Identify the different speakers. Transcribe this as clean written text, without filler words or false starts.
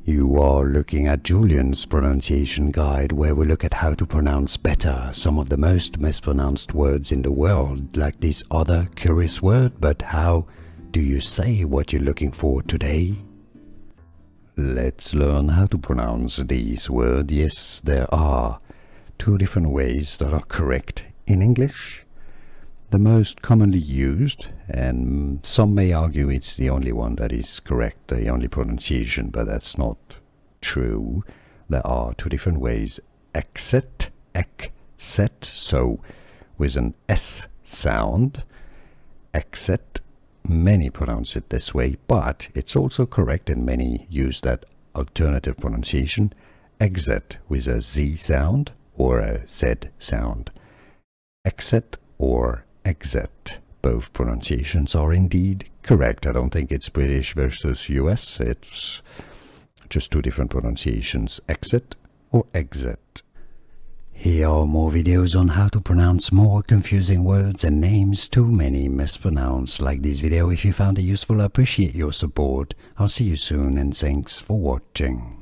Speaker 1: You are looking at Julian's pronunciation guide, where we look at how to pronounce better some of the most mispronounced words in the world, like this other curious word. But how do you say what you're looking for today? Let's learn how to pronounce this word. Yes, there are two different ways that are correct in English. The most commonly used, and some may argue it's the only one that is correct, the only pronunciation, but that's not true. There are two different ways. Exit, so with an S sound. Exit, many pronounce it this way, but it's also correct and many use that alternative pronunciation. Exit with a Z sound or a Z sound. Exit or exit. Both pronunciations are indeed correct. I don't think it's British versus US. It's just two different pronunciations, exit or exit. Here are more videos on how to pronounce more confusing words and names too many mispronounced. Like this video if you found it useful. I appreciate your support. I'll see you soon and thanks for watching.